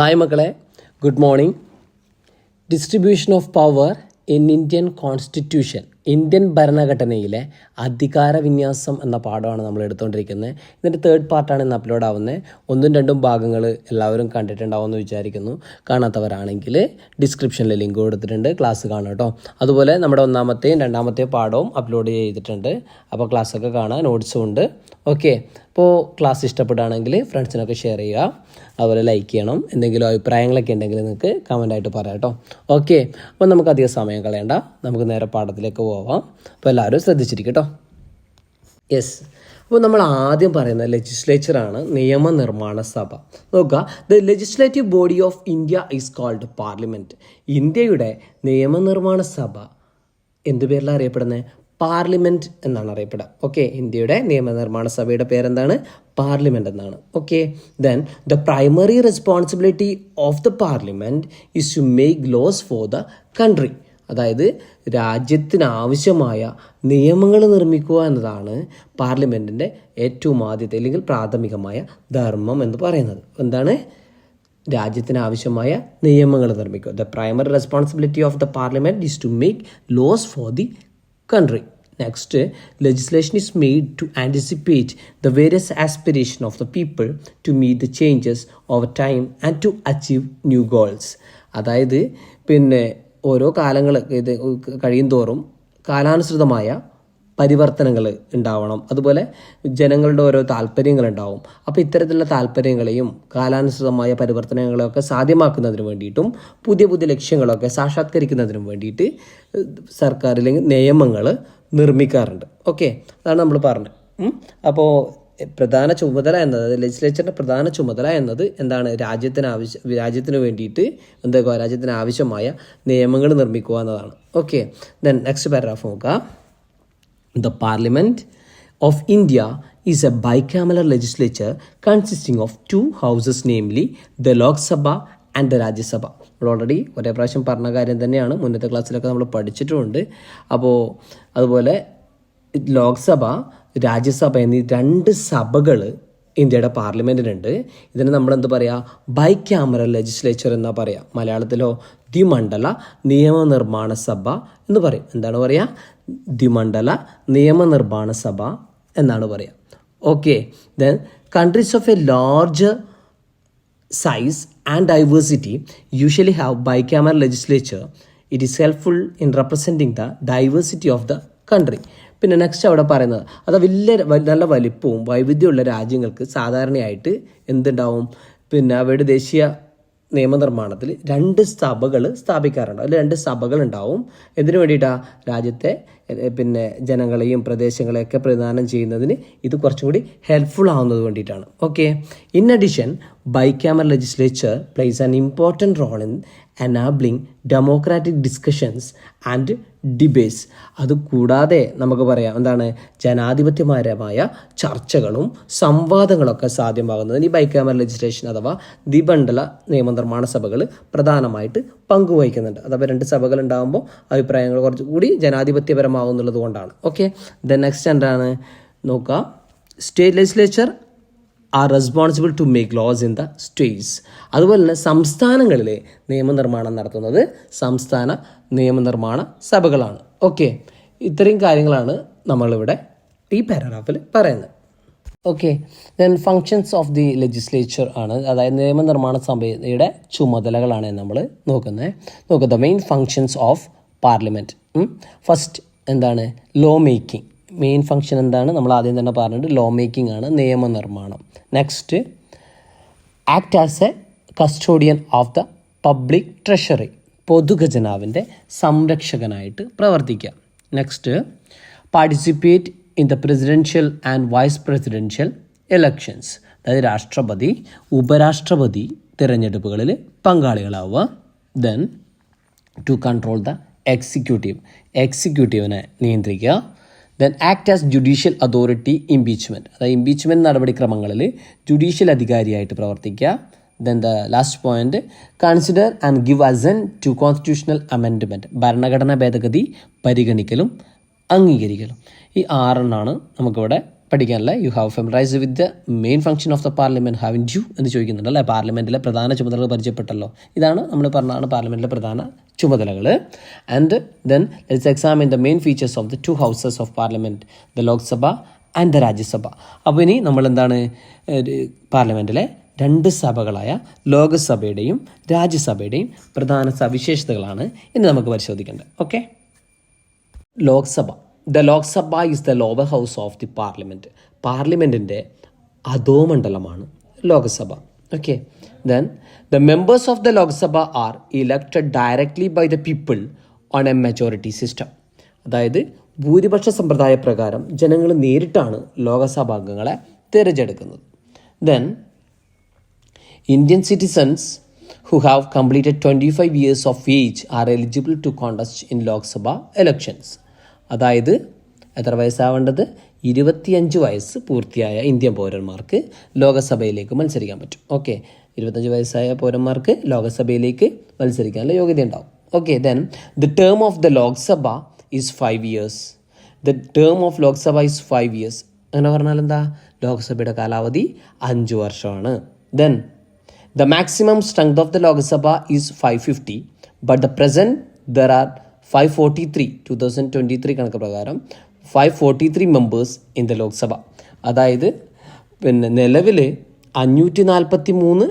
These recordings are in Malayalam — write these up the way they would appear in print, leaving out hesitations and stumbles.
ഹായ് മക്കളെ, good morning. Distribution of power in Indian constitution, Indian ഭരണഘടനയിലെ അധികാര വിന്യാസം എന്ന പാഠമാണ് നമ്മൾ എടുത്തുകൊണ്ടിരിക്കുന്നത്. ഇതിൻ്റെ തേർഡ് പാർട്ടാണ് ഇന്ന് അപ്ലോഡ് ആവുന്നത്. 1-2 ഭാഗങ്ങൾ എല്ലാവരും കണ്ടിട്ടുണ്ടാവുമെന്ന് വിചാരിക്കുന്നു. കാണാത്തവരാണെങ്കിൽ ഡിസ്ക്രിപ്ഷനിൽ ലിങ്ക് കൊടുത്തിട്ടുണ്ട്, ക്ലാസ് കാണാം കേട്ടോ. അതുപോലെ നമ്മുടെ 1-ാമത്തെയും 2-ാമത്തെയും പാഠവും അപ്ലോഡ് ചെയ്തിട്ടുണ്ട്. അപ്പോൾ ക്ലാസ്സൊക്കെ കാണാൻ നോട്ട്സും ഉണ്ട്. ഓക്കെ, അപ്പോൾ ക്ലാസ് ഇഷ്ടപ്പെടുകയാണെങ്കിൽ ഫ്രണ്ട്സിനൊക്കെ ഷെയർ ചെയ്യുക, അതുപോലെ ലൈക്ക് ചെയ്യണം. എന്തെങ്കിലും അഭിപ്രായങ്ങളൊക്കെ ഉണ്ടെങ്കിൽ നിങ്ങൾക്ക് കമൻ്റായിട്ട് പറയാം കേട്ടോ. ഓക്കെ, അപ്പോൾ നമുക്ക് അധികം സമയം കളയണ്ട, നമുക്ക് നേരെ പാഠത്തിലേക്ക് പോവാം. അപ്പോൾ എല്ലാവരും ശ്രദ്ധിച്ചിരിക്കും കേട്ടോ. യെസ്, അപ്പോൾ നമ്മൾ ആദ്യം പറയുന്ന ലെജിസ്ലേച്ചറാണ് നിയമനിർമ്മാണ സഭ. നോക്കുക, the legislative body of India is called parliament. ഇന്ത്യയുടെ നിയമനിർമ്മാണ സഭ എന്ത് പേരിലാണ് അറിയപ്പെടുന്നത്? പാർലമെൻറ്റ് എന്നാണ് അറിയപ്പെടുക. ഓക്കെ, ഇന്ത്യയുടെ നിയമനിർമ്മാണ സഭയുടെ പേരെന്താണ്? പാർലമെൻറ്റ് എന്നാണ്. Okay, then the primary responsibility of the parliament is to make laws for the country. അതായത് രാജ്യത്തിനാവശ്യമായ നിയമങ്ങൾ നിർമ്മിക്കുക എന്നതാണ് പാർലമെൻറ്റിൻ്റെ ഏറ്റവും ആദ്യത്തെ അല്ലെങ്കിൽ പ്രാഥമികമായ ധർമ്മം എന്ന് പറയുന്നത്. എന്താണ്? രാജ്യത്തിനാവശ്യമായ നിയമങ്ങൾ നിർമ്മിക്കുക. The primary responsibility of the parliament is to make laws for the country. Next, legislation is made to anticipate the various aspirations of the people to meet the changes over time and to achieve new goals. അതായത് ഓരോ കാലങ്ങൾ ഇത് കഴിയും തോറും കാലാനുസൃതമായ പരിവർത്തനങ്ങൾ ഉണ്ടാവണം. അതുപോലെ ജനങ്ങളുടെ ഓരോ താല്പര്യങ്ങളുണ്ടാവും. അപ്പോൾ ഇത്തരത്തിലുള്ള താല്പര്യങ്ങളെയും കാലാനുസൃതമായ പരിവർത്തനങ്ങളെയൊക്കെ സാധ്യമാക്കുന്നതിന് വേണ്ടിയിട്ടും പുതിയ പുതിയ ലക്ഷ്യങ്ങളൊക്കെ സാക്ഷാത്കരിക്കുന്നതിനും വേണ്ടിയിട്ട് സർക്കാർ അല്ലെങ്കിൽ നിയമങ്ങൾ നിർമ്മിക്കാറുണ്ട്. ഓക്കെ, അതാണ് നമ്മൾ പറഞ്ഞത്. അപ്പോൾ പ്രധാന ചുമതല എന്നത്, ലെജിസ്ലേച്ചറിൻ്റെ പ്രധാന ചുമതല എന്നത് എന്താണ്? രാജ്യത്തിന് വേണ്ടിയിട്ട് രാജ്യത്തിന് ആവശ്യമായ നിയമങ്ങൾ നിർമ്മിക്കുക എന്നതാണ്. ഓക്കെ, ദെൻ നെക്സ്റ്റ് പാരഗ്രാഫ് നോക്കുക. The Parliament of India is a bicameral legislature consisting of 2 houses, namely the Lok Sabha and the Rajya Sabha. നമ്മൾ ഓൾറെഡി ഒരേ പ്രാവശ്യം പറഞ്ഞ കാര്യം തന്നെയാണ്, മുന്നത്തെ ക്ലാസ്സിലൊക്കെ നമ്മൾ പഠിച്ചിട്ടുമുണ്ട്. അപ്പോൾ അതുപോലെ ലോക്സഭ, രാജ്യസഭ എന്നീ 2 സഭകൾ ഇന്ത്യയുടെ പാർലമെൻറ്റിനുണ്ട്. ഇതിന് നമ്മളെന്ത് പറയുക? ബൈക്യാമറൽ ലെജിസ്ലേച്ചർ എന്നാ പറയുക. മലയാളത്തിലോ ദ്വിമണ്ഡല നിയമനിർമ്മാണ സഭ എന്ന് പറയും. എന്താണ് പറയുക? ദ്വിമണ്ഡല നിയമനിർമ്മാണ സഭ എന്നാണ് പറയുക. Okay, then countries of A large size and diversity usually have bicameral legislature. It is helpful in representing the diversity of the country. പിന്നെ നെക്സ്റ്റ് അവിടെ പറയുന്നത്, അത് നല്ല വലിപ്പവും വൈവിധ്യമുള്ള രാജ്യങ്ങൾക്ക് സാധാരണയായിട്ട് എന്തുണ്ടാവും? അവയുടെ ദേശീയ നിയമനിർമ്മാണത്തിൽ 2 സഭകൾ സ്ഥാപിക്കാറുണ്ട്. അതിൽ 2 സഭകൾ ഉണ്ടാവും. എന്തിനു വേണ്ടിയിട്ടാണ്? രാജ്യത്തെ ജനങ്ങളെയും പ്രദേശങ്ങളെയൊക്കെ പ്രദാനം ചെയ്യുന്നതിന് ഇത് കുറച്ചും കൂടി ഹെൽപ്ഫുൾ ആവുന്നത് വേണ്ടിയിട്ടാണ്. Okay, in addition bicameral legislature plays an important role in enabling democratic discussions and debates. അതുകൂടാതെ നമുക്ക് പറയാം എന്താണ്? ജനാധിപത്യപരമായ ചർച്ചകളും സംവാദങ്ങളൊക്കെ സാധ്യമാകുന്നതിന് ഈ ബൈക്യാമറൽ ലെജിസ്ലേഷൻ അഥവാ ദ്വിമണ്ഡല നിയമനിർമ്മാണ സഭകൾ പ്രധാനമായിട്ട് പങ്കുവഹിക്കുന്നുണ്ട്. അഥവാ 2 സഭകൾ ഉണ്ടാകുമ്പോൾ അഭിപ്രായങ്ങൾ കുറച്ചുകൂടി ജനാധിപത്യപരമാകുന്നുള്ളത് കൊണ്ടാണ്. ഓക്കെ, ദെൻ നെക്സ്റ്റ് എന്താണ് നോക്കുക? State legislature are responsible to make laws in the states. അതുപോലെ തന്നെ സംസ്ഥാനങ്ങളിലെ നിയമനിർമ്മാണം നടത്തുന്നത് സംസ്ഥാന നിയമനിർമ്മാണ സഭകളാണ്. ഓക്കെ, ഇത്രയും കാര്യങ്ങളാണ് നമ്മളിവിടെ ഈ പാരഗ്രാഫിൽ പറയുന്നത്. Okay, then functions of the legislature ആണ്, അതായത് നിയമനിർമ്മാണ സഭയുടെ ചുമതലകളാണ് നമ്മൾ നോക്കുന്നത്. The main functions of parliament. First എന്താണ്? Law making. മെയിൻ ഫങ്ഷൻ എന്താണ്? നമ്മൾ ആദ്യം തന്നെ പറഞ്ഞിട്ട് ലോ മേക്കിംഗ് ആണ്, നിയമനിർമ്മാണം. Next, act as a custodian of the public treasury. പൊതുഖജനാവിൻ്റെ സംരക്ഷകനായിട്ട് പ്രവർത്തിക്കുക. Next, participate in the presidential and vice presidential elections. അതായത് രാഷ്ട്രപതി, ഉപരാഷ്ട്രപതി തിരഞ്ഞെടുപ്പുകളിൽ പങ്കാളികളാവുക. ദെൻ ടു കൺട്രോൾ ദ എക്സിക്യൂട്ടീവിനെ നിയന്ത്രിക്കുക. Then act as judicial authority impeachment. അതായത് ഇംപീച്ച്മെൻറ്റ് നടപടിക്രമങ്ങളിൽ ജുഡീഷ്യൽ അധികാരിയായിട്ട് പ്രവർത്തിക്കുക. Then the last point, consider and give assent to constitutional amendment. ഭരണഘടനാ ഭേദഗതി പരിഗണിക്കലും അംഗീകരിക്കലും. ഈ 6 നമുക്കിവിടെ പഠിക്കാനല്ലേ. You have familiarized with the main function of the parliament haven't you എന്ന് ചോദിക്കുന്നുണ്ട് അല്ലേ. പാർലമെൻറ്റിലെ പ്രധാന ചുമതലകൾ പരിചയപ്പെട്ടല്ലോ. ഇതാണ് നമ്മൾ പറഞ്ഞതാണ് പാർലമെൻറ്റിലെ പ്രധാന ചുമതലകൾ. And then let's examine the main features of the two houses of parliament, the Lok Sabha and the Rajya Sabha. അപ്പോൾ ഇനി നമ്മളെന്താണ് പാർലമെൻറ്റിലെ രണ്ട് സഭകളായ ലോകസഭയുടെയും രാജ്യസഭയുടെയും പ്രധാന സവിശേഷതകളാണ് ഇന്ന് നമുക്ക് പരിശോധിക്കേണ്ടത്. Okay, Lok Sabha. The Lok Sabha is the lower house of the parliament. പാർലമെൻറ്റിൻ്റെ അധോമണ്ഡലമാണ് Lok Sabha. Okay, then the members of the Lok Sabha are elected directly by the people on a majority system. അതായത് ഭൂരിപക്ഷ സമ്പ്രദായ പ്രകാരം ജനങ്ങൾ നേരിട്ടാണ് ലോകസഭാംഗങ്ങളെ തിരഞ്ഞെടുക്കുന്നത്. Then Indian citizens who have completed 25 years of age are eligible to contest in Lok Sabha elections. അതായത് എത്ര വയസ്സാവേണ്ടത്? 25 വയസ്സ് പൂർത്തിയായ ഇന്ത്യൻ പൗരന്മാർക്ക് ലോകസഭയിലേക്ക് മത്സരിക്കാൻ പറ്റും. ഓക്കെ, 25 വയസ്സായ പൗരന്മാർക്ക് ലോകസഭയിലേക്ക് മത്സരിക്കാനുള്ള യോഗ്യത ഉണ്ടാവും. Okay, then the term of the Lok Sabha is 5 years. The term of Lok Sabha is 5 years. അങ്ങനെ പറഞ്ഞാൽ എന്താ? ലോക്സഭയുടെ കാലാവധി 5 വർഷമാണ്. Then the maximum strength of the Lok Sabha is 550, but the present there are 543, 2023 കണക്ക് പ്രകാരം 543 members in the Lok Sabha. അതായത് നിലവിൽ 543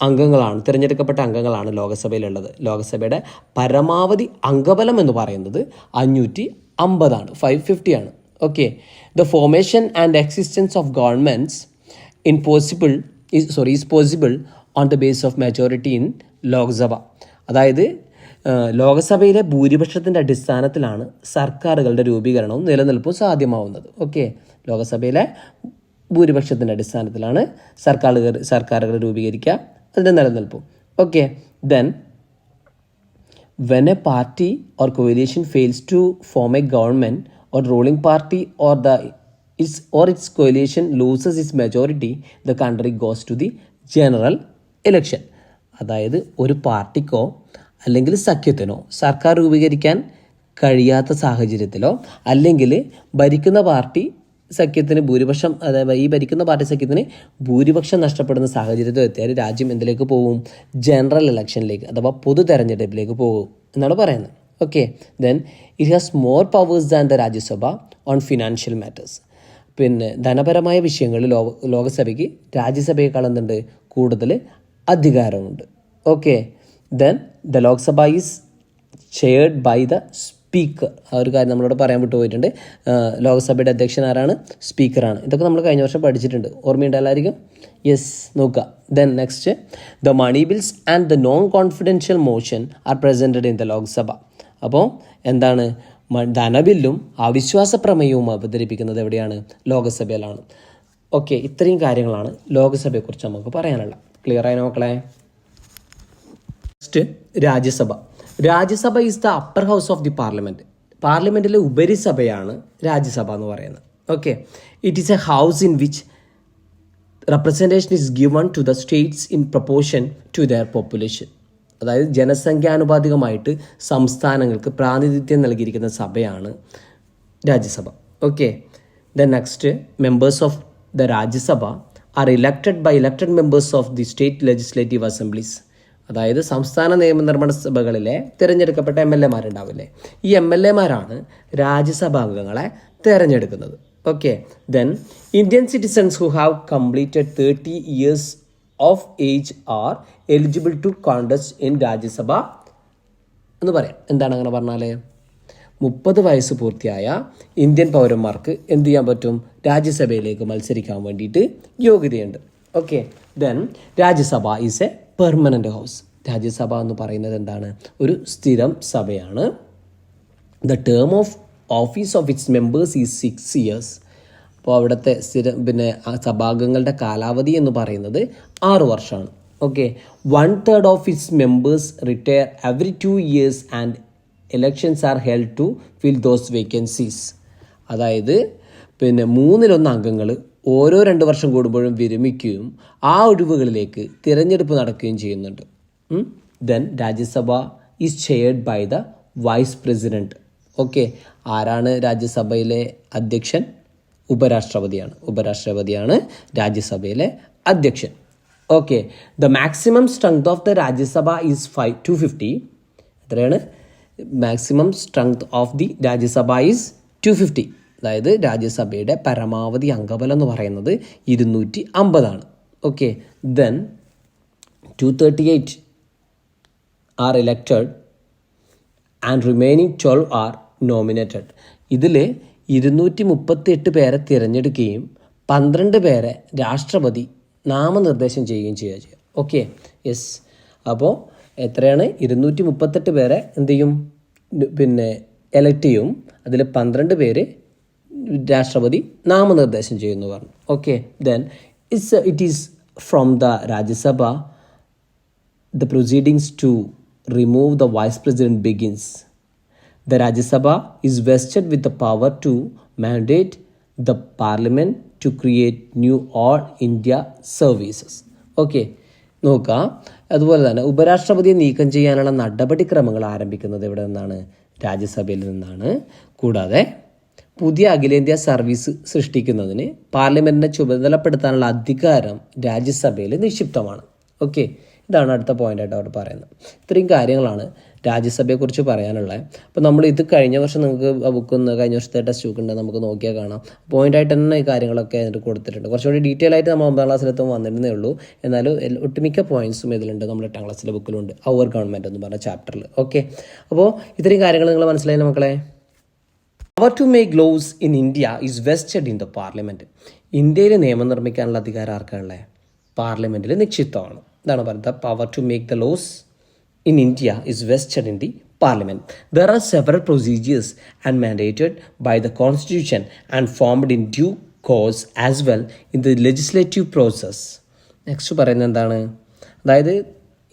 അംഗങ്ങളാണ്, തിരഞ്ഞെടുക്കപ്പെട്ട അംഗങ്ങളാണ് ലോകസഭയിലുള്ളത്. ലോകസഭയുടെ പരമാവധി അംഗബലം എന്ന് പറയുന്നത് 550 ആണ്, 550 ആണ്. Okay, the formation and existence of governments is possible on the basis of majority in Lok Sabha. അതായത് ലോകസഭയിലെ ഭൂരിപക്ഷത്തിൻ്റെ അടിസ്ഥാനത്തിലാണ് സർക്കാരുകളുടെ രൂപീകരണവും നിലനിൽപ്പും സാധ്യമാവുന്നത്. ഓക്കെ, ലോകസഭയിലെ ഭൂരിപക്ഷത്തിൻ്റെ അടിസ്ഥാനത്തിലാണ് സർക്കാരുകൾ രൂപീകരിക്കുക, അതിൻ്റെ നിലനിൽപ്പും. Okay, then when a party or coalition fails to form a government or ruling party or its coalition loses its majority, the country goes to the general election. അതായത് ഒരു പാർട്ടിക്കോ അല്ലെങ്കിൽ സഖ്യത്തിനോ സർക്കാർ രൂപീകരിക്കാൻ കഴിയാത്ത സാഹചര്യത്തിലോ അല്ലെങ്കിൽ ഭരിക്കുന്ന പാർട്ടി സഖ്യത്തിന് ഭൂരിപക്ഷം, അതായത് ഈ ഭരിക്കുന്ന പാർട്ടി സഖ്യത്തിന് ഭൂരിപക്ഷം നഷ്ടപ്പെടുന്ന സാഹചര്യത്തിൽ എത്തിയാൽ രാജ്യം എന്തിലേക്ക് പോകും? ജനറൽ ഇലക്ഷനിലേക്ക് അഥവാ പൊതു തെരഞ്ഞെടുപ്പിലേക്ക് പോകും എന്നാണ് പറയുന്നത്. Okay, then it has more powers than the Rajya Sabha on financial matters. പിന്നെ ധനപരമായ വിഷയങ്ങളിൽ ലോകസഭയ്ക്ക് രാജ്യസഭയേക്കാൾ എന്തുണ്ട്? കൂടുതൽ അധികാരമുണ്ട്. Okay, then the Lok Sabha is chaired by the speaker. ആ ഒരു കാര്യം നമ്മളോട് പറയാൻ വിട്ടു പോയിട്ടുണ്ട്. ലോകസഭയുടെ അധ്യക്ഷൻ ആരാണ്? സ്പീക്കറാണ്. ഇതൊക്കെ നമ്മൾ കഴിഞ്ഞ വർഷം പഠിച്ചിട്ടുണ്ട്, ഓർമ്മയുണ്ടല്ലായിരിക്കും. യെസ്, നോക്കുക. Then next, the money bills and the non confidential motion are presented in the Lok Sabha. അപ്പോൾ എന്താണ്? ധനബില്ലും അവിശ്വാസ പ്രമേയവും അവതരിപ്പിക്കുന്നത് എവിടെയാണ്? ലോകസഭയിലാണ്. ഓക്കെ, ഇത്രയും കാര്യങ്ങളാണ് ലോകസഭയെക്കുറിച്ച് നമുക്ക് പറയാനുള്ള. ക്ലിയർ ആയി മക്കളെ? Next, Rajya Sabha. Rajya Sabha is the upper house of the parliament. പാർലമെൻറ്റിലെ ഉപരിസഭയാണ് രാജ്യസഭ എന്ന് പറയുന്നത്. Okay, it is a house in which representation is given to the states in proportion to their population. അതായത് ജനസംഖ്യാനുപാതികമായിട്ട് സംസ്ഥാനങ്ങൾക്ക് പ്രാതിനിധ്യം നൽകിയിരിക്കുന്ന സഭയാണ് Rajya Sabha. Okay, the next, members of the Rajya Sabha are elected members of the state legislative assemblies. അതായത് സംസ്ഥാന നിയമനിർമ്മാണ സഭകളിലെ തിരഞ്ഞെടുക്കപ്പെട്ട MLA ഉണ്ടാവില്ലേ, ഈ MLA രാജ്യസഭാംഗങ്ങളെ തിരഞ്ഞെടുക്കുന്നത്. Okay, then Indian citizens who have completed 30 years of age are eligible to contest in Rajya Sabha എന്ന് പറയാം. എന്താണ് അങ്ങനെ പറഞ്ഞാൽ? 30 വയസ്സ് പൂർത്തിയായ ഇന്ത്യൻ പൗരന്മാർക്ക് എന്ത് ചെയ്യാൻ പറ്റും? രാജ്യസഭയിലേക്ക് മത്സരിക്കാൻ വേണ്ടിയിട്ട് യോഗ്യതയുണ്ട്. Okay, then Rajya Sabha is a permanent house. Rajya Sabha എന്ന് പറയുന്നത് എന്താണ്? ഒരു സ്ഥിരം സഭയാണ്. The term of office of its members is 6 years. അപ്പോൾ അവിടുത്തെ സഭാംഗങ്ങളുടെ കാലാവധി എന്ന് പറയുന്നത് 6 വർഷമാണ്. Okay, 1/3 of its members retire every 2 years and elections are held to fill those vacancies. അതായത് 1/3 അംഗങ്ങൾ ഓരോ 2 വർഷം കൂടുമ്പോഴും വിരമിക്കുകയും ആ ഒഴിവുകളിലേക്ക് തിരഞ്ഞെടുപ്പ് നടക്കുകയും ചെയ്യുന്നുണ്ട്. Then Rajya Sabha is chaired by the vice president. Okay, ആരാണ് രാജ്യസഭയിലെ അധ്യക്ഷൻ? ഉപരാഷ്ട്രപതിയാണ് രാജ്യസഭയിലെ അധ്യക്ഷൻ. Okay, the maximum strength of the Rajya Sabha is 250. എത്രയാണ്? Maximum strength of the Rajya Sabha is 250. അതായത് രാജ്യസഭയുടെ പരമാവധി അംഗബലം എന്ന് പറയുന്നത് 250 okay, then 238 are elected and remaining 12 are nominated. ഇതിൽ 238 പേരെ തിരഞ്ഞെടുക്കുകയും 12 പേരെ രാഷ്ട്രപതി നാമനിർദ്ദേശം ചെയ്യുകയും ചെയ്യുക. Okay, yes. അപ്പോൾ എത്രയാണ്? 238 പേരെ എന്ത് ചെയ്യും? എലക്ട് ചെയ്യും. അതിൽ 12 പേര് രാഷ്ട്രപതി നാമനിർദ്ദേശം ചെയ്യുന്നു പറഞ്ഞു. Okay, then it is from the Rajya Sabha the proceedings to remove the vice president begins. The Rajya Sabha is vested with the power to mandate the parliament to create new all India services. Okay, നോക്കുക. അതുപോലെ തന്നെ ഉപരാഷ്ട്രപതിയെ നീക്കം ചെയ്യാനുള്ള നടപടിക്രമങ്ങൾ ആരംഭിക്കുന്നത് എവിടെ നിന്നാണ്? രാജ്യസഭയിൽ നിന്നാണ്. കൂടാതെ പുതിയ അഖിലേന്ത്യാ സർവീസ് സൃഷ്ടിക്കുന്നതിന് പാർലമെൻറ്റിനെ ചുമതലപ്പെടുത്താനുള്ള അധികാരം രാജ്യസഭയിൽ നിക്ഷിപ്തമാണ്. ഓക്കെ, ഇതാണ് അടുത്ത പോയിൻ്റായിട്ട് അവർ പറയുന്നത്. ഇത്രയും കാര്യങ്ങളാണ് രാജ്യസഭയെക്കുറിച്ച് പറയാനുള്ളത്. അപ്പോൾ നമ്മൾ ഇത് കഴിഞ്ഞ വർഷം നിങ്ങൾക്ക് ബുക്കൊന്ന് കഴിഞ്ഞ വർഷത്തെ ടെക്സ്റ്റ് ബുക്ക് ഉണ്ട്, നമുക്ക് നോക്കിയാൽ കാണാം. പോയിൻ്റായിട്ട് തന്നെ ഈ കാര്യങ്ങളൊക്കെ അതിന് കൊടുത്തിട്ടുണ്ട്. കുറച്ചുകൂടി ഡീറ്റെയിൽ ആയിട്ട് നമ്മൾ 9ാം ക്ലാസ്സിലെത്തും വന്നിരുന്നേ ഉള്ളൂ. എന്നാലും ഒട്ടുമിക്ക പോയിൻറ്റ്സും ഇതിലുണ്ട്. നമ്മൾ 8ാം ക്ലാസ്സിലെ ബുക്കിലുണ്ട്, അവർ ഗവൺമെൻറ് എന്ന് പറഞ്ഞ ചാപ്റ്ററിൽ. ഓക്കെ, അപ്പോൾ ഇത്രയും കാര്യങ്ങൾ നിങ്ങൾ മനസ്സിലായി മക്കളെ. Power to make laws in India is vested in the parliament. ഇന്ത്യയിൽ നിയമം നിർമ്മിക്കാനുള്ള അധികാരം ആർക്കാണുള്ളത്? പാർലമെൻറ്റിൽ നിക്ഷിപ്തമാണ്. ഇതാണ് പറയുന്നത്. Power to make the laws in India is vested in the parliament. There are several procedures and mandated by the constitution and formed in due course as well in the legislative process. Next പറയുന്നത് എന്താണ്? അതായത്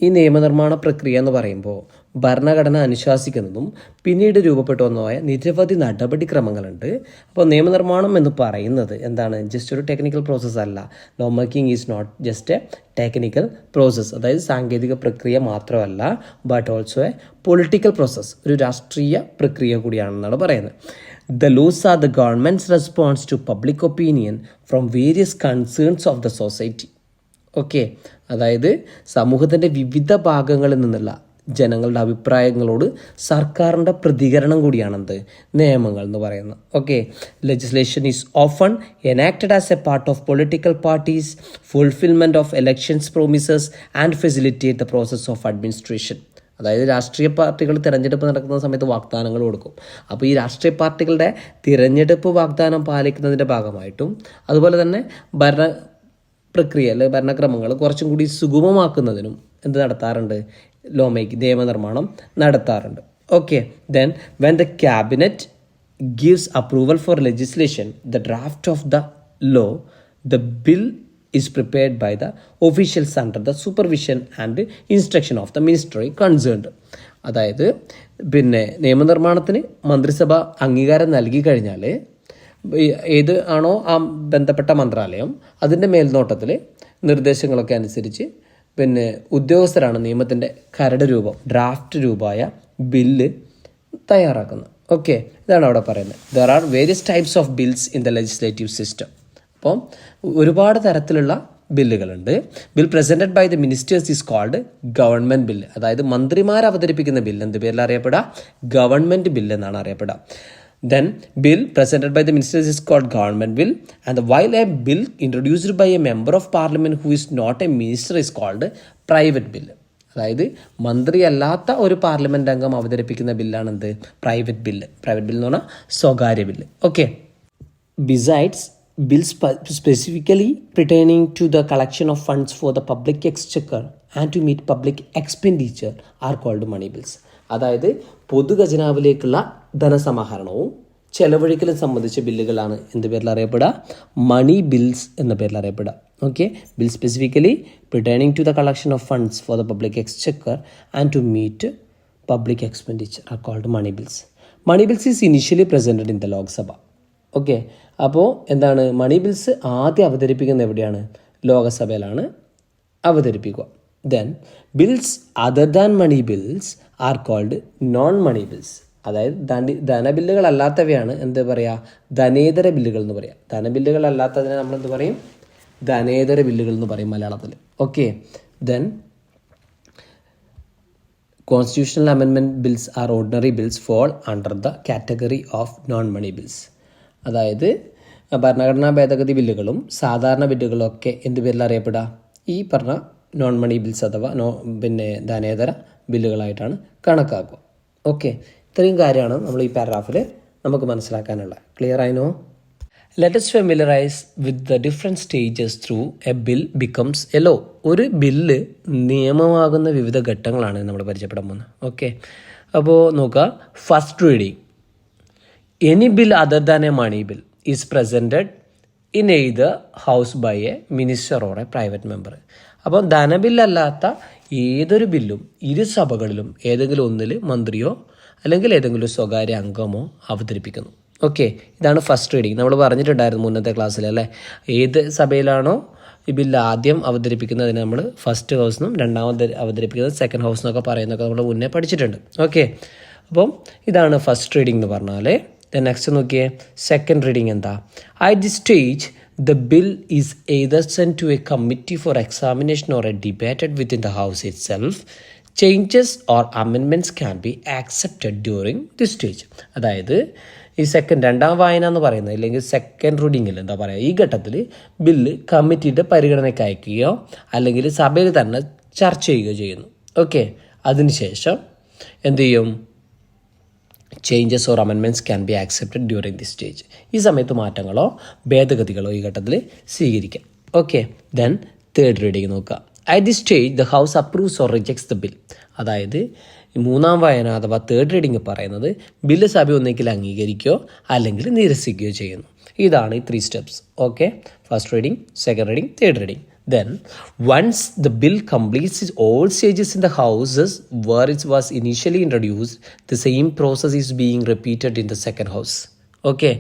ഈ നിയമനിർമ്മാണ പ്രക്രിയ എന്ന് പറയുമ്പോൾ ഭരണഘടന അനുശാസിക്കുന്നതും പിന്നീട് രൂപപ്പെട്ടു വന്നതായ നിരവധി നടപടിക്രമങ്ങളുണ്ട്. അപ്പോൾ നിയമനിർമ്മാണം എന്ന് പറയുന്നത് എന്താണ്? ജസ്റ്റ് ഒരു ടെക്നിക്കൽ പ്രോസസ്സ് അല്ല. Law making is not just a technical process, അതായത് സാങ്കേതിക പ്രക്രിയ മാത്രമല്ല, but also a political process, ഒരു രാഷ്ട്രീയ പ്രക്രിയ കൂടിയാണെന്നാണ് പറയുന്നത്. The laws are the government's response to public opinion from various concerns of the society. Okay, അതായത് സമൂഹത്തിൻ്റെ വിവിധ ഭാഗങ്ങളിൽ നിന്നുള്ള ജനങ്ങളുടെ അഭിപ്രായങ്ങളോട് സർക്കാരിൻ്റെ പ്രതികരണം കൂടിയാണെന്ത്? നിയമങ്ങൾ എന്ന് പറയുന്നത്. Okay, legislation is often enacted as A part of political parties fulfilment of elections promises and facilitate the process of administration. അതായത് രാഷ്ട്രീയ പാർട്ടികൾ തിരഞ്ഞെടുപ്പ് നടക്കുന്ന സമയത്ത് വാഗ്ദാനങ്ങൾ കൊടുക്കും. അപ്പോൾ ഈ രാഷ്ട്രീയ പാർട്ടികളുടെ തിരഞ്ഞെടുപ്പ് വാഗ്ദാനം പാലിക്കുന്നതിൻ്റെ ഭാഗമായിട്ടും അതുപോലെ തന്നെ പ്രക്രിയ അല്ലെങ്കിൽ ഭരണക്രമങ്ങൾ കുറച്ചും കൂടി സുഗമമാക്കുന്നതിനും എന്ത് നടത്താറുണ്ട്? ലോ മേക്കിംഗ്, നിയമനിർമ്മാണം നടത്താറുണ്ട്. Okay, then when the cabinet gives approval for legislation the draft of the law the bill is prepared by the officials under the supervision and instruction of the ministry concerned. അതായത് നിയമനിർമ്മാണത്തിന് മന്ത്രിസഭ അംഗീകാരം നൽകി കഴിഞ്ഞാൽ ഏത് ആണോ ആ ബന്ധപ്പെട്ട മന്ത്രാലയം അതിൻ്റെ മേൽനോട്ടത്തിൽ നിർദ്ദേശങ്ങളൊക്കെ അനുസരിച്ച് ഉദ്യോഗസ്ഥരാണ് നിയമത്തിൻ്റെ കരട് രൂപം, ഡ്രാഫ്റ്റ് രൂപമായ ബില്ല് തയ്യാറാക്കുന്നത്. ഓക്കെ, ഇതാണ് അവിടെ പറയുന്നത്. There are various types of bills in the legislative system. അപ്പം ഒരുപാട് തരത്തിലുള്ള ബില്ലുകളുണ്ട്. Bill presented by the ministers is called government bill. അതായത് മന്ത്രിമാർ അവതരിപ്പിക്കുന്ന ബില്ല് എന്ത് പേരിൽ അറിയപ്പെടുക? ഗവൺമെൻറ് ബില്ല് എന്നാണ് അറിയപ്പെടുക. Then bill presented by the ministers is called government bill, and while a bill introduced by a member of parliament who is not a minister is called private bill. അതായത് മന്ത്രി അല്ലാത്ത ഒരു പാർലമെൻറ്റ് അംഗം അവതരിപ്പിക്കുന്ന ബില്ലാണ് എന്ത്? Private bill. പ്രൈവറ്റ് ബില്ല് എന്ന് പറഞ്ഞാൽ സ്വകാര്യ bill. Okay, besides bills specifically pertaining to the collection of funds for the public exchequer and to meet public expenditure are called money bills. അതായത് പൊതുഖജനാവിലേക്കുള്ള ധനസമാഹരണവും ചെലവഴിക്കലും സംബന്ധിച്ച ബില്ലുകളാണ് എന്ത് പേരിൽ അറിയപ്പെടുക? മണി ബിൽസ് എന്ന പേരിൽ അറിയപ്പെടുക. Okay, bill specifically pertaining to the collection of funds for the public exchequer and to meet public expenditure are called money bills. Money bills is initially presented in the Lok Sabha. Okay, അപ്പോൾ എന്താണ്? മണി ബിൽസ് ആദ്യം അവതരിപ്പിക്കുന്നത് എവിടെയാണ്? ലോകസഭയിലാണ് അവതരിപ്പിക്കുക. Then bills other than money bills are called non money bills. അതായത് ധനബില്ലുകളല്ലാത്തവയാണ് എന്ത് പറയുക, ധനേതര ബില്ലുകൾ എന്ന് പറയാം. ധനബില്ലുകളല്ലാത്തതിനെ നമ്മൾ എന്ത് പറയും, ധനേതര ബില്ലുകൾ എന്ന് പറയും മലയാളത്തിൽ. Okay, then constitutional amendment bills are ordinary bills fall under the category of non money bills. അതായത് ഭരണഘടനാ ഭേദഗതി ബില്ലുകളും സാധാരണ ബില്ലുകളും ഒക്കെ എന്ത് പേരിൽ അറിയപ്പെടുക, ഈ പറഞ്ഞ നോൺ മണി ബിൽസ് അഥവാ ധനേതര ബില്ലുകളായിട്ടാണ് കണക്കാക്കുക. ഓക്കെ, ഇത്രയും കാര്യമാണ് നമ്മൾ ഈ പാരഗ്രാഫിൽ നമുക്ക് മനസ്സിലാക്കാനുള്ളത്. ക്ലിയർ ആയിനോ? Let us familiarize with the different stages through a bill becomes a law. ഒരു ബില്ല് നിയമമാകുന്ന വിവിധ ഘട്ടങ്ങളാണ് നമ്മൾ പരിചയപ്പെടാൻ പോകുന്നത്. ഓക്കെ, അപ്പോൾ നോക്കുക. First reading, any bill other than a money bill is presented in either house by a minister or a private member. അപ്പോൾ ധനബില്ലല്ലാത്ത ഏതൊരു ബില്ലും ഇരു സഭകളിലും ഏതെങ്കിലും ഒന്നിൽ മന്ത്രിയോ അല്ലെങ്കിൽ ഏതെങ്കിലും സ്വകാര്യ അംഗമോ അവതരിപ്പിക്കുന്നു. ഓക്കെ, ഇതാണ് ഫസ്റ്റ് റീഡിങ്. നമ്മൾ പറഞ്ഞിട്ടുണ്ടായിരുന്നു മുന്നത്തെ ക്ലാസ്സിൽ അല്ലേ, ഏത് സഭയിലാണോ ഈ ബില്ല് ആദ്യം അവതരിപ്പിക്കുന്നതിന് നമ്മൾ ഫസ്റ്റ് ഹൗസ് എന്നും രണ്ടാമത് അവതരിപ്പിക്കുന്നത് സെക്കൻഡ് ഹൗസ് എന്നൊക്കെ പറയുന്നതൊക്കെ നമ്മൾ മുന്നേ പഠിച്ചിട്ടുണ്ട്. ഓക്കെ, അപ്പം ഇതാണ് ഫസ്റ്റ് റീഡിംഗ് എന്ന് പറഞ്ഞാൽ. നെക്സ്റ്റ് നോക്കിയേ, സെക്കൻഡ് റീഡിംഗ് എന്താ? At the stage the bill is either sent to a committee for examination or debated within the house itself. Changes or amendments can be accepted during this stage. അതായത് ഈ രണ്ടാം വായന എന്ന് പറയുന്നത് അല്ലെങ്കിൽ സെക്കൻഡ് റീഡിങ്ങിൽ എന്താ പറയുക, ഈ ഘട്ടത്തിൽ ബില്ല് കമ്മിറ്റിയുടെ പരിഗണനയ്ക്ക് അയക്കുകയോ അല്ലെങ്കിൽ സഭയിൽ തന്നെ ചർച്ച ചെയ്യുകയോ ചെയ്യുന്നു. ഓക്കെ, അതിനുശേഷം എന്ത് ചെയ്യും? Changes or amendments can be accepted during this stage. ഈ സമയത്ത് മാറ്റങ്ങളോ ഭേദഗതികളോ ഈ ഘട്ടത്തിൽ സ്വീകരിക്കാം. ഓക്കെ, ദെൻ തേർഡ് റീഡിങ് നോക്കുക. At the stage the house approves or rejects the bill. അതായത് മൂന്നാം വായന അഥവാ തേർഡ് റീഡിങ് പറയുന്നത് ബില്ല് സഭ ഒന്നെങ്കിൽ അംഗീകരിക്കുകയോ അല്ലെങ്കിൽ നിരസിക്കുകയോ ചെയ്യുന്നു. ഇതാണ് ഈ 3 steps. Okay, first reading, second reading, third reading. Then, once the bill completes all stages in the houses where it was initially introduced, the same process is being repeated in the second house. Okay,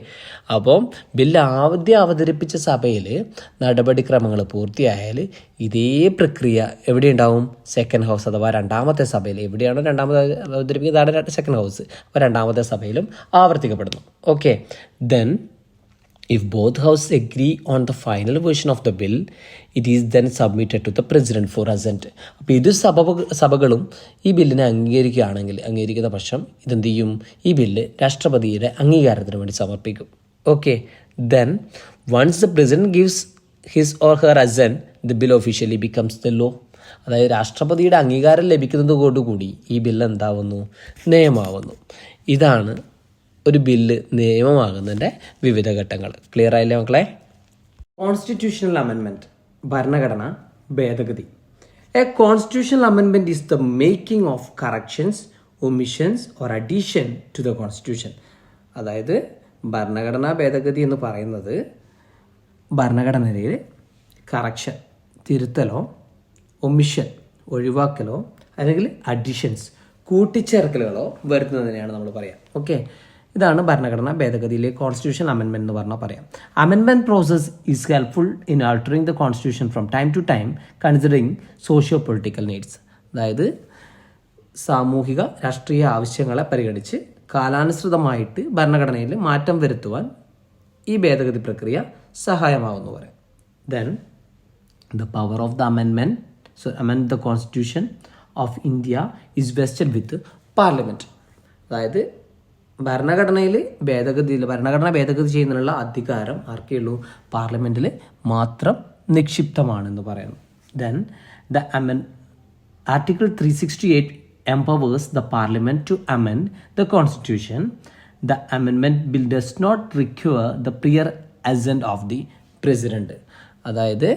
അപ്പോൾ ബില്ല് ആദ്യം അവതരിപ്പിച്ച സഭയിൽ നടപടിക്രമങ്ങൾ പൂർത്തിയായാൽ ഇതേ പ്രക്രിയ എവിടെ ഉണ്ടാവും? സെക്കൻഡ് ഹൗസ് അഥവാ രണ്ടാമത്തെ സഭയിൽ. എവിടെയാണോ രണ്ടാമത് അവതരിപ്പിക്കുന്നത് അതാണ് സെക്കൻഡ് ഹൗസ്. അപ്പോൾ രണ്ടാമത്തെ സഭയിലും ആവർത്തിക്കപ്പെടുന്നു. Okay, then if both houses agree on the final version of the bill, it is then submitted to the president for assent. അപ്പോൾ ഇത് സഭകളും ഈ ബില്ലിനെ അംഗീകരിക്കുന്ന പക്ഷം ഇതെന്ത് ചെയ്യും? ഈ ബില്ല് രാഷ്ട്രപതിയുടെ അംഗീകാരത്തിന് വേണ്ടി സമർപ്പിക്കും. Okay, then once the president gives his or her assent, the bill officially becomes the law. അതായത് രാഷ്ട്രപതിയുടെ അംഗീകാരം ലഭിക്കുന്നതോടുകൂടി ഈ ബില്ല് എന്താവുന്നു? നിയമമാവുന്നു. ഇതാണ് ഒരു ബില്ല് നിയമമാകുന്നതിൻ്റെ വിവിധ ഘട്ടങ്ങൾ. ക്ലിയർ ആയില്ലേ മക്കളെ? കോൺസ്റ്റിറ്റ്യൂഷണൽ അമെൻമെൻറ്റ്, ഭരണഘടന ഭേദഗതി. A constitutional amendment is the making of corrections, omissions or addition to the constitution. അതായത് ഭരണഘടനാ ഭേദഗതി എന്ന് പറയുന്നത് ഭരണഘടനയിൽ കറക്ഷൻ, തിരുത്തലോ ഒമിഷൻ ഒഴിവാക്കലോ അല്ലെങ്കിൽ അഡീഷൻസ് കൂട്ടിച്ചേർക്കലുകളോ വരുത്തുന്നതിനെയാണ് നമ്മൾ പറയാം. ഓക്കെ, ഇതാണ് ഭരണഘടനാ ഭേദഗതിയിലെ കോൺസ്റ്റിറ്റ്യൂഷൻ അമെൻമെൻറ്റ് എന്ന് പറഞ്ഞാൽ പറയാം. Amendment process is helpful in altering the constitution from time to time considering socio political needs. അതായത് സാമൂഹിക രാഷ്ട്രീയ ആവശ്യങ്ങളെ പരിഗണിച്ച് കാലാനുസൃതമായിട്ട് ഭരണഘടനയിൽ മാറ്റം വരുത്തുവാൻ ഈ ഭേദഗതി പ്രക്രിയ സഹായമാവുമെന്ന് പറയാം. Then the power of the amend the constitution of India is vested with parliament. അതായത് ഭരണഘടനാ ഭേദഗതി ചെയ്യുന്നതിനുള്ള അധികാരം ആർക്കേയുള്ളൂ? പാർലമെൻറ്റിൽ മാത്രം നിക്ഷിപ്തമാണെന്ന് പറയുന്നു. Then the article 368 empowers the parliament to amend the constitution. The amendment bill does not require the prior assent of the president. അതായത്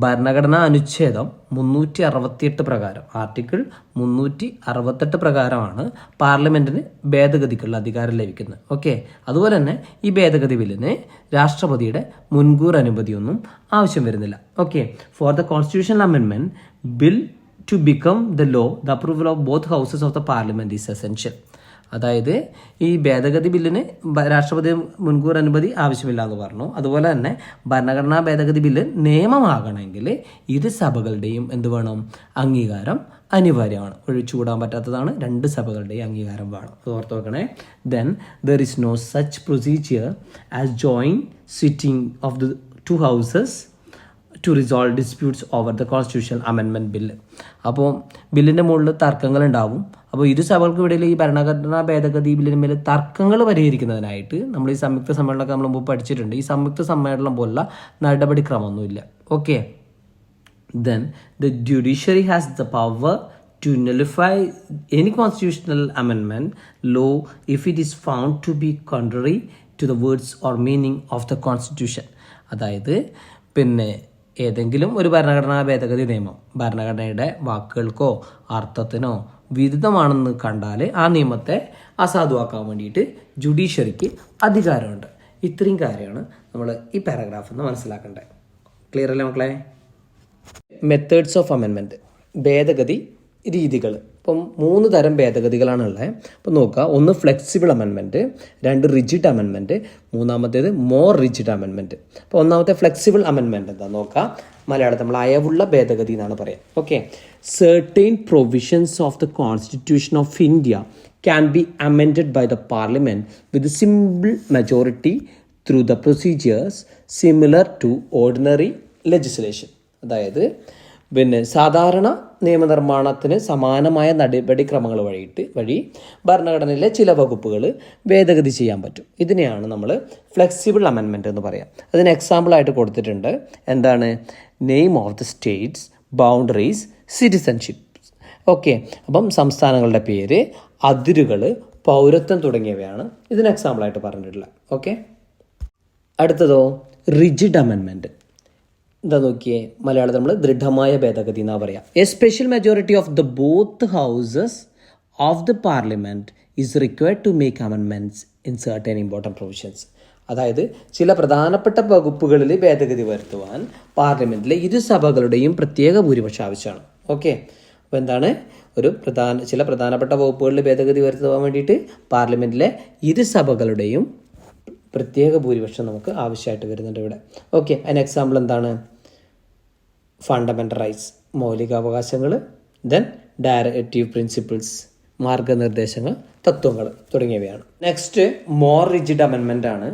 ഭരണഘടനാ അനുച്ഛേദം 368 പ്രകാരം, ആർട്ടിക്കിൾ 368 പ്രകാരമാണ് പാർലമെൻറ്റിന് ഭേദഗതിക്കുള്ള അധികാരം ലഭിക്കുന്നത്. ഓക്കെ, അതുപോലെ തന്നെ ഈ ഭേദഗതി ബില്ലിന് രാഷ്ട്രപതിയുടെ മുൻകൂർ അനുമതിയൊന്നും ആവശ്യം വരുന്നില്ല. Okay, for the constitutional amendment bill to become the law the approval of both houses of the parliament is essential. അതായത് ഈ ഭേദഗതി ബില്ലിന് രാഷ്ട്രപതി മുൻകൂർ അനുമതി ആവശ്യമില്ല എന്ന് പറഞ്ഞു. അതുപോലെ തന്നെ ഭരണഘടനാ ഭേദഗതി ബില്ല് നിയമമാകണമെങ്കിൽ ഇരു സഭകളുടെയും എന്ത് വേണം? അംഗീകാരം അനിവാര്യമാണ്, ഒഴിച്ചുകൂടാൻ പറ്റാത്തതാണ്. 2 സഭകളുടെയും അംഗീകാരം വേണം. അത് ഓർത്ത് വെക്കണേ. Then there is no such procedure as joint sitting of the 2 houses to resolve disputes over the constitutional amendment bill. അപ്പോൾ ബില്ലിൻ്റെ മുകളിൽ തർക്കങ്ങൾ ഉണ്ടാവും. അപ്പോൾ ഇരു സഭകൾക്കും ഇടയിൽ ഈ ഭരണഘടനാ ഭേദഗതി ബില്ലിന് മേലെ തർക്കങ്ങൾ പരിഹരിക്കുന്നതിനായിട്ട് നമ്മൾ ഈ സംയുക്ത സമ്മേളനമൊക്കെ നമ്മൾ മുമ്പ് പഠിച്ചിട്ടുണ്ട്. ഈ സംയുക്ത സമ്മേളനം പോലുള്ള നടപടിക്രമമൊന്നുമില്ല. Okay. Then the judiciary has the power to nullify any constitutional amendment law if it is found to be contrary to the words or meaning of the constitution. അതായത് പിന്നെ ഏതെങ്കിലും ഒരു ഭരണഘടനാ ഭേദഗതി നിയമം ഭരണഘടനയുടെ വാക്കുകൾക്കോ അർത്ഥത്തിനോ വിരുദ്ധമാണെന്ന് കണ്ടാൽ ആ നിയമത്തെ അസാധുവാക്കാൻ വേണ്ടിയിട്ട് ജുഡീഷ്യറിക്ക് അധികാരമുണ്ട്. ഇത്രയും കാര്യമാണ് നമ്മൾ ഈ പാരഗ്രാഫിൽ നിന്ന് മനസ്സിലാക്കേണ്ടത്. ക്ലിയർ അല്ലേ മക്കളെ? മെത്തേഡ്സ് ഓഫ് അമെൻമെൻറ്റ്, ഭേദഗതി രീതികൾ. ഇപ്പം 3 തരം ഭേദഗതികളാണുള്ളത്. അപ്പം നോക്കുക, 1 flexible amendment, 2 rigid amendment, 3 more rigid amendment. അപ്പോൾ 1 ഫ്ലെക്സിബിൾ അമെൻമെൻറ്റ് എന്താ നോക്കുക. മലയാളത്തിൽ നമ്മൾ അയവുള്ള ഭേദഗതി എന്നാണ് പറയുക. Okay. Certain provisions of the constitution of India can be amended by the parliament with simple majority through the procedures similar to ordinary legislation. അതായത് പിന്നെ സാധാരണ നിയമനിർമ്മാണത്തിന് സമാനമായ നടപടിക്രമങ്ങൾ വഴി ഭരണഘടനയിലെ ചില വകുപ്പുകൾ ഭേദഗതി ചെയ്യാൻ പറ്റും. ഇതിനെയാണ് നമ്മൾ ഫ്ലെക്സിബിൾ അമെൻമെൻറ്റ് എന്ന് പറയാം. അതിന് എക്സാമ്പിളായിട്ട് കൊടുത്തിട്ടുണ്ട്. എന്താണ്? Name of the states, boundaries, citizenship. Okay. അപ്പം സംസ്ഥാനങ്ങളുടെ പേര്, അതിരുകൾ, പൗരത്വം തുടങ്ങിയവയാണ് ഇതിന് എക്സാമ്പിളായിട്ട് പറഞ്ഞിട്ടുള്ളത്. ഓക്കെ. അടുത്തതോ റിജിഡ് അമെൻമെൻറ്റ്. എന്താ നോക്കിയേ, മലയാളത്തിൽ നമ്മൾ ദൃഢമായ ഭേദഗതി എന്നാ പറയാം. A special majority of the both houses of the parliament is required to make amendments in certain important provisions. അതായത് ചില പ്രധാനപ്പെട്ട വകുപ്പുകളിൽ ഭേദഗതി വരുത്തുവാൻ പാർലമെൻറ്റിലെ ഇരു സഭകളുടെയും പ്രത്യേക ഭൂരിപക്ഷം ആവശ്യമാണ്. ഓക്കെ. അപ്പോൾ എന്താണ്, ചില പ്രധാനപ്പെട്ട വകുപ്പുകളിൽ ഭേദഗതി വരുത്തുവാൻ വേണ്ടിയിട്ട് പാർലമെൻറ്റിലെ ഇരു സഭകളുടെയും പ്രത്യേക ഭൂരിപക്ഷം നമുക്ക് ആവശ്യമായിട്ട് വരുന്നുണ്ട് ഇവിടെ. ഓക്കെ. അതിന് എക്സാമ്പിൾ എന്താണ്? ഫണ്ടമെൻ്റൽ റൈറ്റ്സ്, മൗലികാവകാശങ്ങൾ, ദെൻ ഡയറക്റ്റീവ് പ്രിൻസിപ്പിൾസ്, മാർഗനിർദ്ദേശങ്ങൾ, തത്വങ്ങൾ തുടങ്ങിയവയാണ്. നെക്സ്റ്റ് മോർ റിജിഡ് അമെൻമെൻ്റ് ആണ്.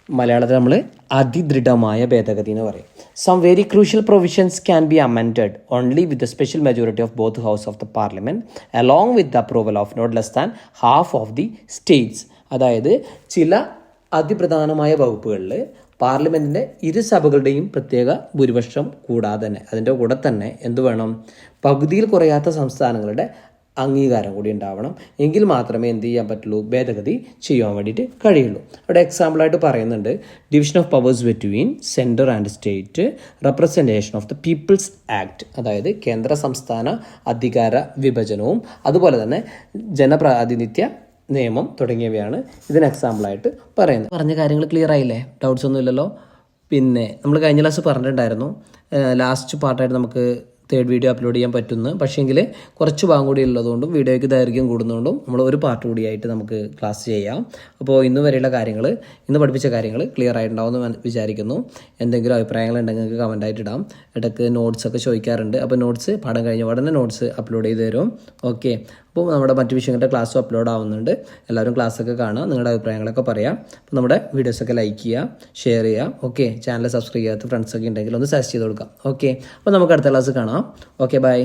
മലയാളത്തിൽ നമ്മൾ അതിദൃഢമായ ഭേദഗതി എന്ന് പറയും. Some very crucial provisions can be amended only with the special majority of both house of the parliament along with the approval of not less than half of the states. അതായത് ചില അതിപ്രധാനമായ വകുപ്പുകളിൽ പാർലമെൻറ്റിൻ്റെ ഇരു സഭകളുടെയും പ്രത്യേക ഭൂരിപക്ഷം കൂടാതെ തന്നെ അതിൻ്റെ കൂടെ തന്നെ എന്ത് വേണം? പകുതിയിൽ കുറയാത്ത സംസ്ഥാനങ്ങളുടെ അംഗീകാരം കൂടി ഉണ്ടാവണം. എങ്കിൽ മാത്രമേ എന്ത് ചെയ്യാൻ പറ്റുള്ളൂ? ഭേദഗതി ചെയ്യാൻ വേണ്ടിയിട്ട് കഴിയുള്ളൂ. അവിടെ എക്സാമ്പിളായിട്ട് പറയുന്നുണ്ട് division of powers between centre and state, representation of the people's act, അതായത് കേന്ദ്ര സംസ്ഥാന അധികാര വിഭജനവും അതുപോലെ തന്നെ ജനപ്രാതിനിധ്യ നിയമം തുടങ്ങിയവയാണ് ഇതിന് എക്സാമ്പിളായിട്ട് പറയുന്നത്. പറഞ്ഞ കാര്യങ്ങൾ ക്ലിയർ ആയില്ലേ? ഡൗട്ട്സ് ഒന്നും ഇല്ലല്ലോ? പിന്നെ നമ്മൾ കഴിഞ്ഞ ക്ലാസ് പറഞ്ഞിട്ടുണ്ടായിരുന്നു ലാസ്റ്റ് പാർട്ടായിട്ട് നമുക്ക് 3rd വീഡിയോ അപ്ലോഡ് ചെയ്യാൻ പറ്റുന്നു. പക്ഷേങ്കിൽ കുറച്ച് ഭാഗം കൂടി ഉള്ളതുകൊണ്ടും വീഡിയോയ്ക്ക് ദൈർഘ്യം കൂടുന്നതുകൊണ്ടും നമ്മൾ ഒരു പാർട്ട് കൂടിയായിട്ട് നമുക്ക് ക്ലാസ് ചെയ്യാം. അപ്പോൾ ഇന്ന് വരെയുള്ള കാര്യങ്ങൾ, ഇന്ന് പഠിപ്പിച്ച കാര്യങ്ങൾ ക്ലിയർ ആയിട്ടുണ്ടാവുമെന്ന് വിചാരിക്കുന്നു. എന്തെങ്കിലും അഭിപ്രായങ്ങൾ ഉണ്ടെങ്കിൽ നിങ്ങൾക്ക് കമൻറ്റായിട്ട് ഇടാം. ഇടയ്ക്ക് നോട്ട്സൊക്കെ ചോദിക്കാറുണ്ട്. അപ്പോൾ നോട്ട്സ് പാഠം കഴിഞ്ഞ ഉടനെ നോട്ട്സ് അപ്ലോഡ് ചെയ്ത് തരും. ഓക്കെ. അപ്പോൾ നമ്മുടെ മറ്റു വിഷയങ്ങളുടെ ക്ലാസ്സും അപ്ലോഡ് ആവുന്നുണ്ട്. എല്ലാവരും ക്ലാസ്സൊക്കെ കാണുക, നിങ്ങളുടെ അഭിപ്രായങ്ങളൊക്കെ പറയാം. അപ്പോൾ നമ്മുടെ വീഡിയോസൊക്കെ ലൈക്ക് ചെയ്യുക, ഷെയർ ചെയ്യുക. ഓക്കെ. ചാനൽ സബ്സ്ക്രൈബ് ചെയ്യാത്ത ഫ്രണ്ട്സൊക്കെ ഉണ്ടെങ്കിൽ ഒന്ന് സജസ്റ്റ് ചെയ്ത് കൊടുക്കാം. ഓക്കെ. അപ്പോൾ നമുക്ക് അടുത്ത ക്ലാസ് കാണാം. Okay, by.